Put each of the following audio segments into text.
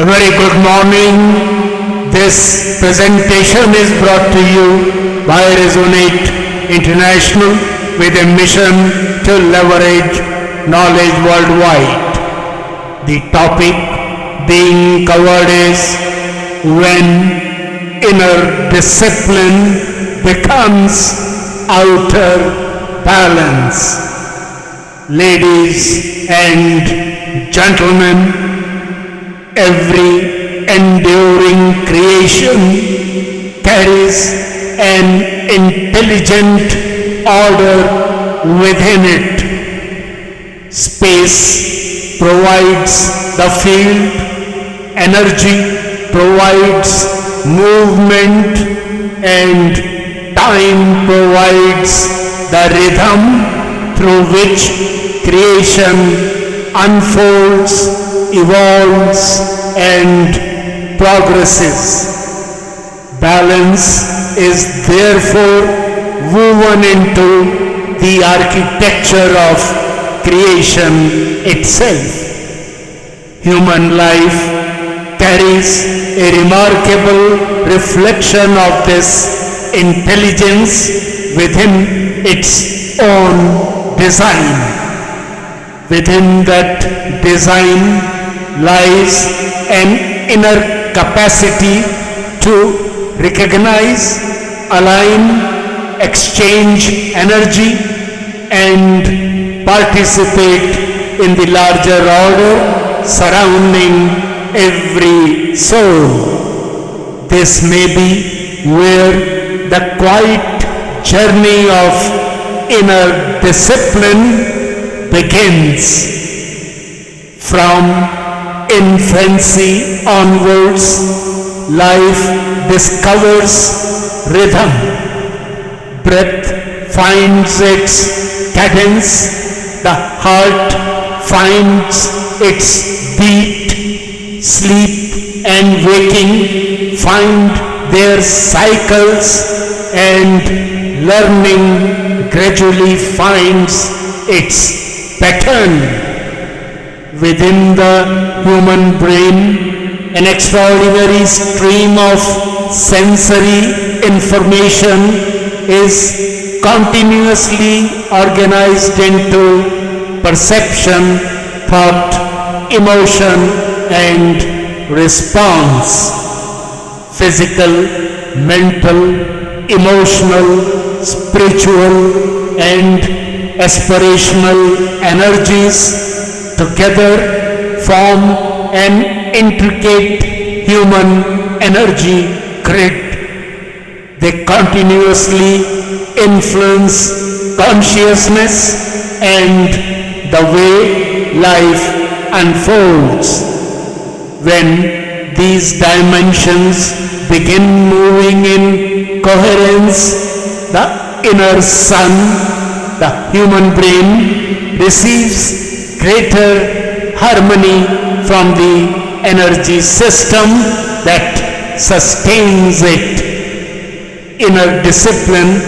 A very good morning. This presentation is brought to you by Resonate International with a mission to leverage knowledge worldwide. The topic being covered is when inner discipline becomes outer balance. Ladies and gentlemen, every enduring creation carries an intelligent order within it. Space provides the field, energy provides movement, and time provides the rhythm through which creation unfolds, evolves, and progresses. Balance is therefore woven into the architecture of creation itself. Human life carries a remarkable reflection of this intelligence within its own design. Within that design lies an inner capacity to recognize, align, exchange energy, and participate in the larger order surrounding every soul. This may be where the quiet journey of inner discipline begins. From infancy onwards, life discovers rhythm. Breath finds its cadence, the heart finds its beat, sleep and waking find their cycles, and learning gradually finds its pattern. Within the human brain, an extraordinary stream of sensory information is continuously organized into perception, thought, emotion, and response. Physical, mental, emotional, spiritual, and aspirational energies together form an intricate human energy grid. They continuously influence consciousness and the way life unfolds. When these dimensions begin moving in coherence, the inner sun, the human brain, receives greater harmony from the energy system that sustains it. Inner discipline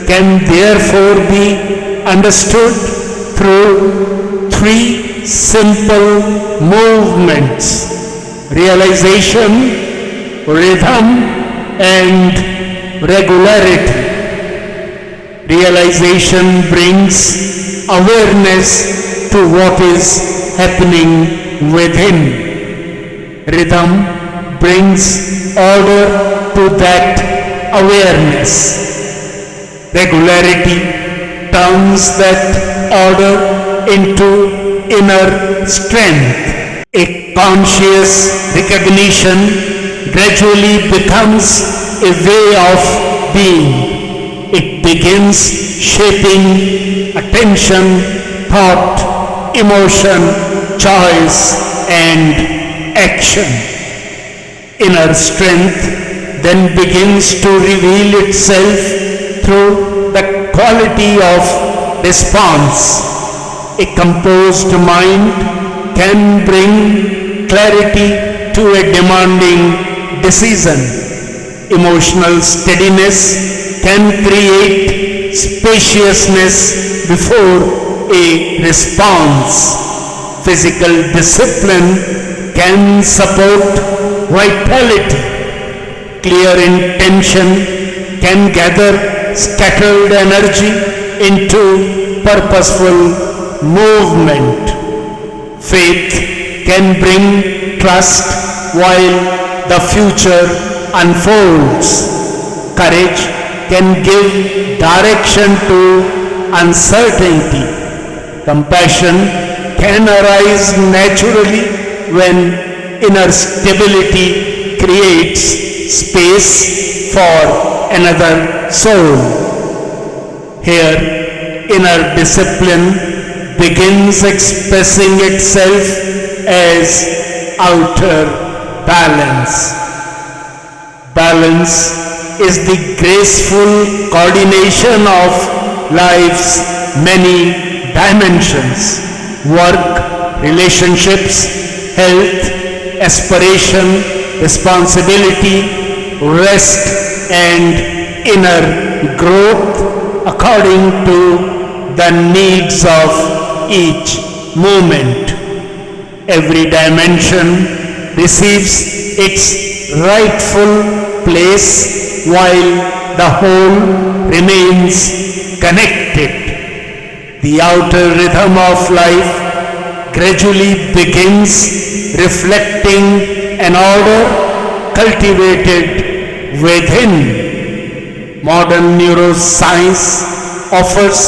can therefore be understood through three simple movements: realization, rhythm, and regularity. Realization brings awareness to what is happening within. Rhythm brings order to that awareness. Regularity turns that order into inner strength. A conscious recognition gradually becomes a way of being. It begins shaping attention, thought, emotion, choice, and action. Inner strength then begins to reveal itself through the quality of response. A composed mind can bring clarity to a demanding decision. Emotional steadiness can create spaciousness before a response. Physical discipline can support vitality. Clear intention can gather scattered energy into purposeful movement. Faith can bring trust while the future unfolds. Courage can give direction to uncertainty. Compassion can arise naturally when inner stability creates space for another soul. Here, inner discipline begins expressing itself as outer balance. Balance is the graceful coordination of life's many dimensions: work, relationships, health, aspiration, responsibility, rest, and inner growth according to the needs of each moment. Every dimension receives its rightful place while the whole remains connected. The outer rhythm of life gradually begins reflecting an order cultivated within. Modern neuroscience offers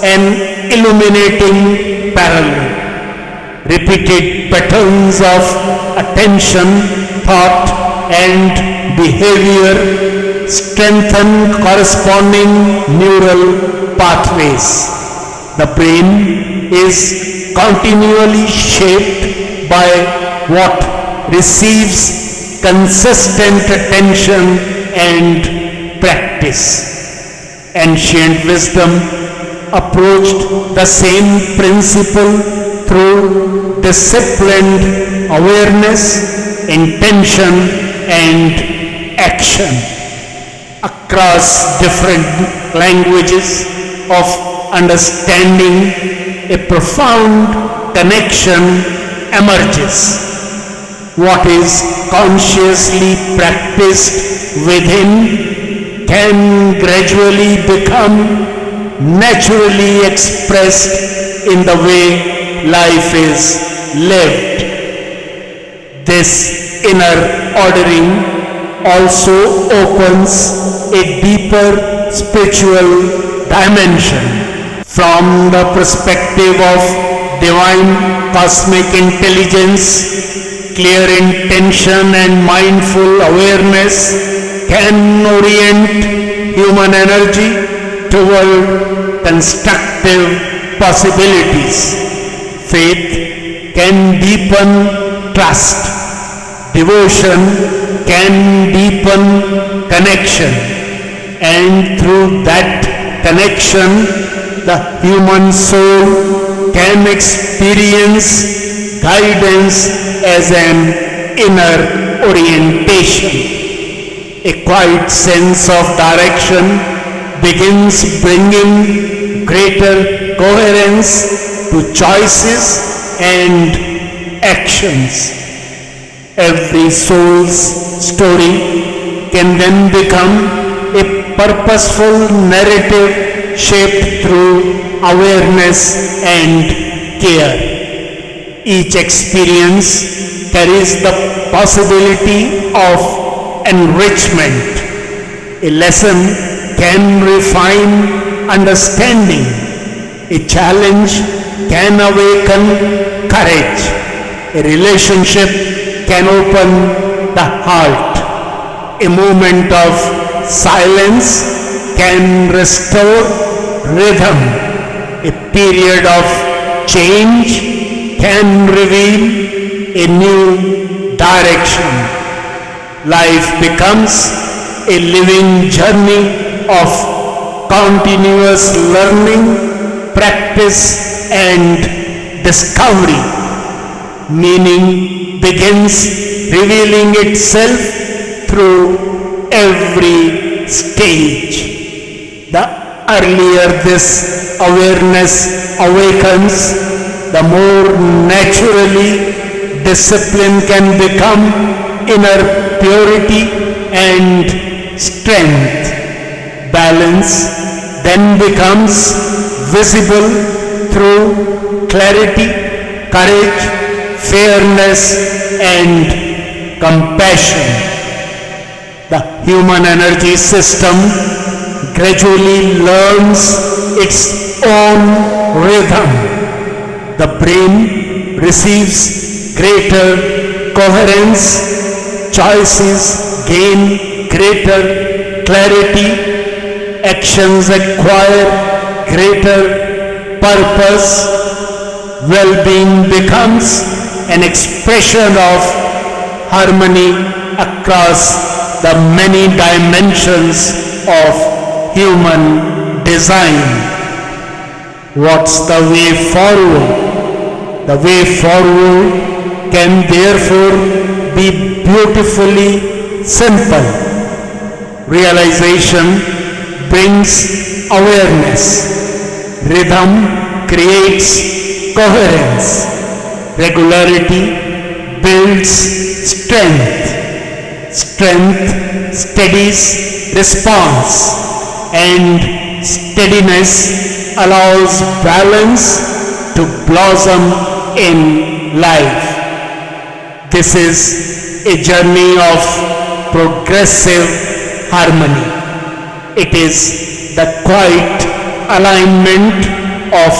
an illuminating parallel. Repeated patterns of attention, thought, and behavior strengthen corresponding neural pathways. The brain is continually shaped by what receives consistent attention and practice. Ancient wisdom approached the same principle through disciplined awareness, intention, and action. Across different languages of understanding, a profound connection emerges. What is consciously practiced within can gradually become naturally expressed in the way life is lived. This inner ordering also opens a deeper spiritual dimension. From the perspective of divine cosmic intelligence, clear intention and mindful awareness can orient human energy toward constructive possibilities. Faith can deepen trust. Devotion can deepen connection. And through that connection, the human soul can experience guidance as an inner orientation. A quiet sense of direction begins bringing greater coherence to choices and actions. Every soul's story can then become a purposeful narrative shaped through awareness and care. Each experience carries the possibility of enrichment. A lesson can refine understanding. A challenge can awaken courage. A relationship can open the heart. A moment of silence can restore rhythm. A period of change can reveal a new direction. Life becomes a living journey of continuous learning, practice, and discovery. Meaning begins revealing itself through every stage. The earlier this awareness awakens, the more naturally discipline can become inner purity and strength. Balance then becomes visible through clarity, courage, fairness, and compassion. The human energy system gradually learns its own rhythm. The brain receives greater coherence, choices gain greater clarity, actions acquire greater purpose, well-being becomes an expression of harmony across the many dimensions of human design. What's the way forward? The way forward can therefore be beautifully simple. Realization brings awareness. Rhythm creates coherence. Regularity builds strength. Strength steadies response, and steadiness allows balance to blossom in life. This is a journey of progressive harmony. It is the quiet alignment of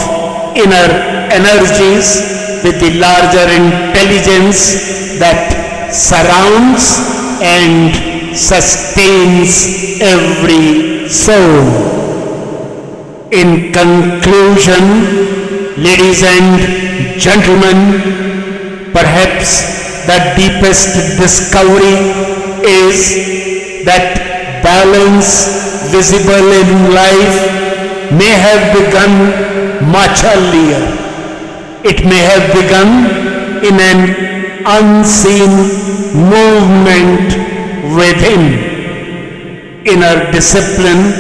inner energies with the larger intelligence that surrounds and sustains every soul. In conclusion, ladies and gentlemen, perhaps the deepest discovery is that balance visible in life may have begun much earlier. It may have begun in an unseen movement within. Inner discipline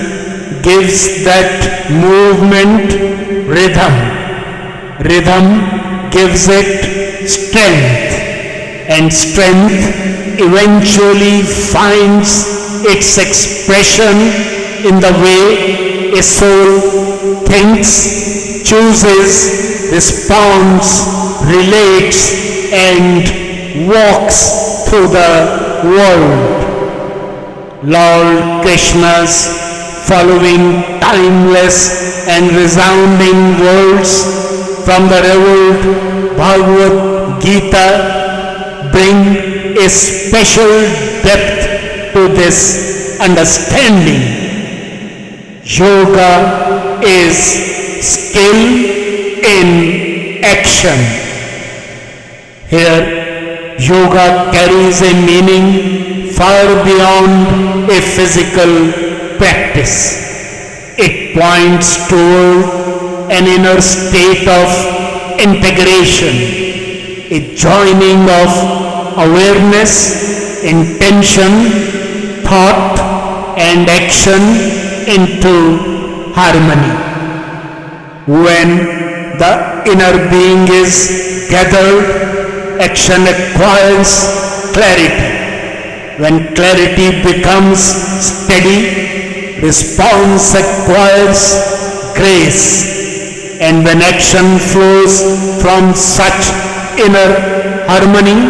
gives that movement rhythm. Rhythm gives it strength, and strength eventually finds its expression in the way a soul thinks, chooses, responds, relates, and walks through the world. Lord Krishna's following timeless and resounding words from the revered Bhagavad Gita bring a special depth to this understanding. Yoga is skill in action. Here, yoga carries a meaning far beyond a physical practice. It points toward an inner state of integration, a joining of awareness, intention, thought, and action into harmony. When the inner being is gathered, action acquires clarity. When clarity becomes steady, response acquires grace. And when action flows from such inner harmony,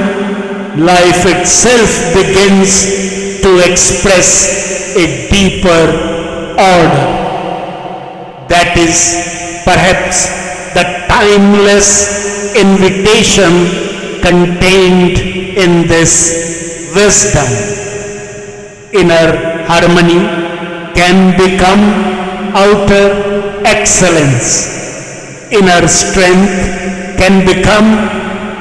life itself begins to express a deeper order. That is perhaps the timeless invitation contained in this wisdom. Inner harmony can become outer excellence. Inner strength can become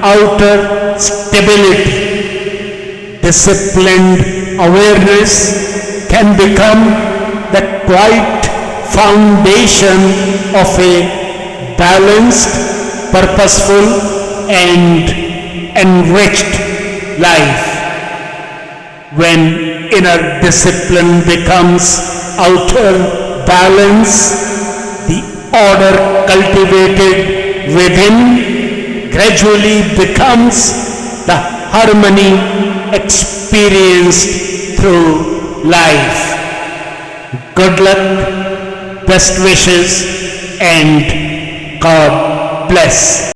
outer stability. Disciplined awareness can become the quiet foundation of a balanced, purposeful, and enriched life. When inner discipline becomes outer balance, the order cultivated within gradually becomes the harmony experienced through life. Good luck, best wishes, and God bless.